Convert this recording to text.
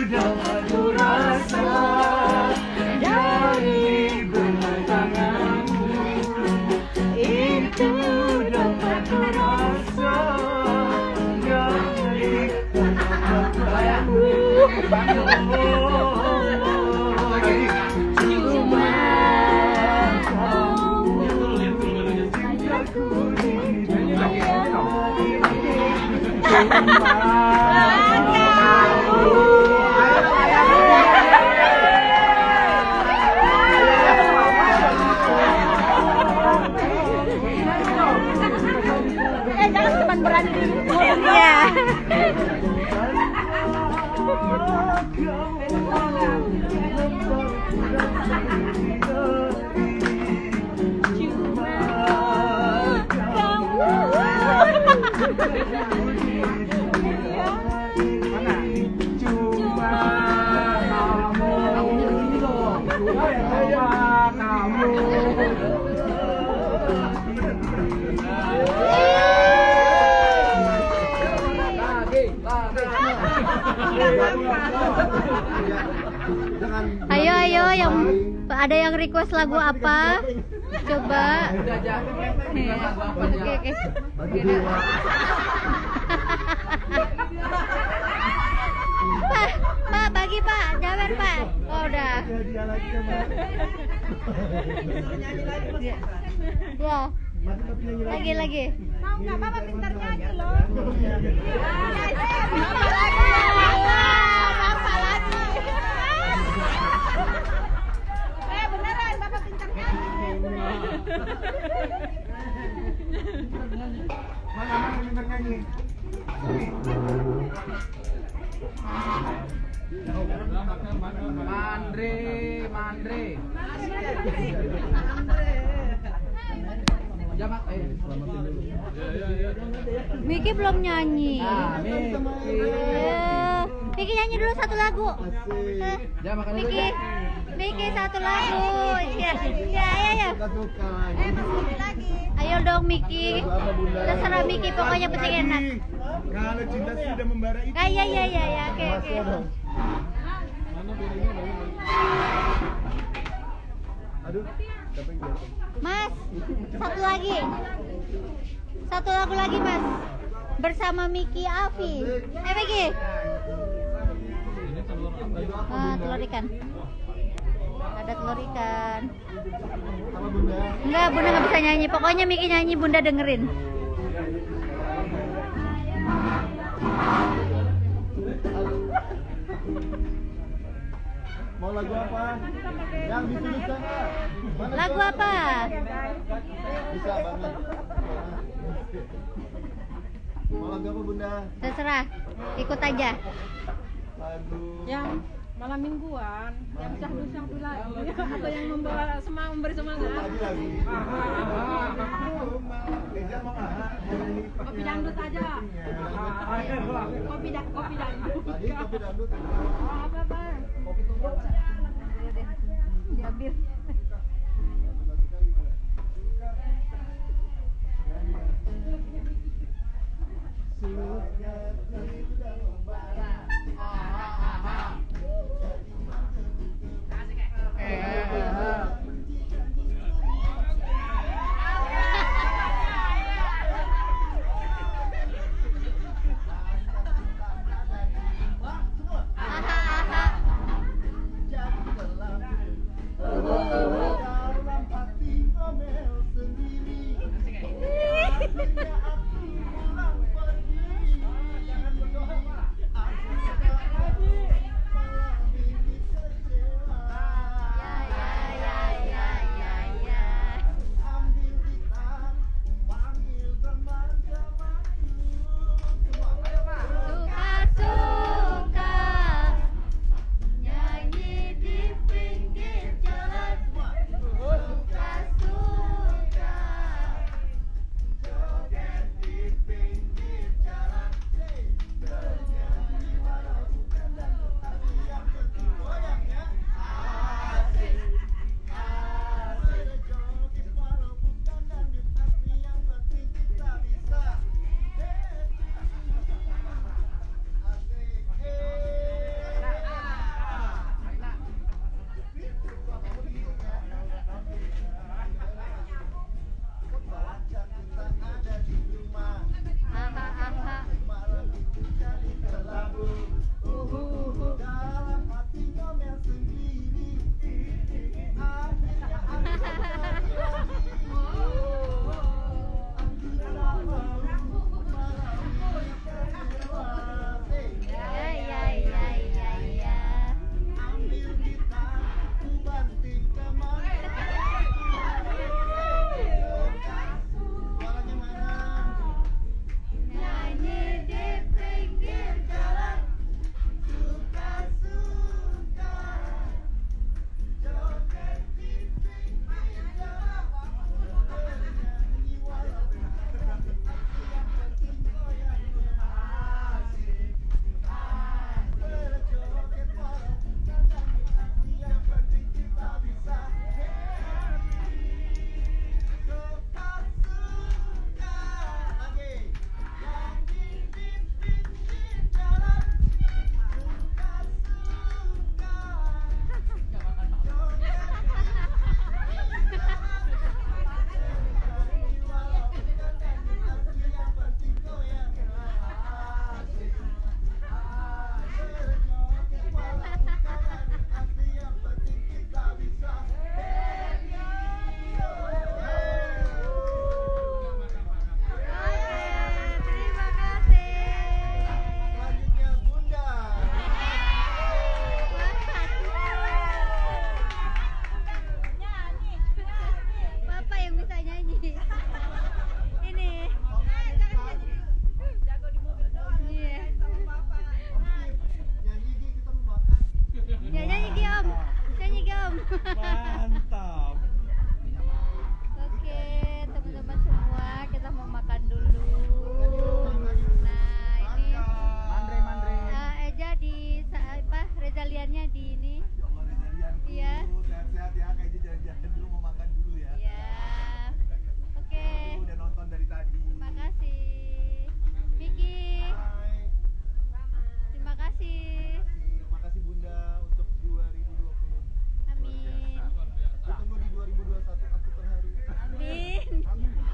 dapat kurasa dari bentanganmu, itu dapat kurasa dari bentanganmu. Cuma jangan teman berani ya. Ayo ayo, yang ada yang request lagu apa? Coba. Oke. Pak, bagi Pak, jalan Pak. Oh udah. Ya. Lagi. Mau nggak Bapak pintar nyanyi loh. Bapak lagi. Beneran Bapak pintar nyanyi. Mana pintar nyanyi? Mandre. Miki belum nyanyi. Miki nyanyi dulu satu lagu. Miki satu lagu. Ya. Ayo dong Miki. Terserah Miki, pokoknya penting enak. Kalau cinta sudah membara itu. Ya. Oke. Aduh, Mas, satu lagu lagi Mas, bersama Miki Afi. Miki. Telur ikan. Ada telur ikan. Enggak, Bunda nggak bisa nyanyi. Pokoknya Miki nyanyi, Bunda dengerin. Mau lagu apa? Yang ditulis sana. Lagu apa? Bisa banget. Mau lagu apa Bunda? Terserah, ikut aja. Lagu Yang malam mingguan, yang syahdu lagi, atau yang memberi semangat. lagi. Kopi dangdut aja. Kopi dangdut. Tadi kopi dangdut. Oh, apa? Kopi tubruk. Diambil. Mantap. Oke, teman-teman semua, kita mau makan dulu. Nah, ini Eja di Rezaliannya di ini. Iya. Sehat-sehat ya, kayak jalan-jalan dulu mau makan dulu ya. Iya. Oke. Udah nonton dari tadi. Terima kasih. Miki, Hai. terima kasih. Makasih Bunda untuk 2020. Amin. Tunggu di 2021 aku terharu. Amin. Amin.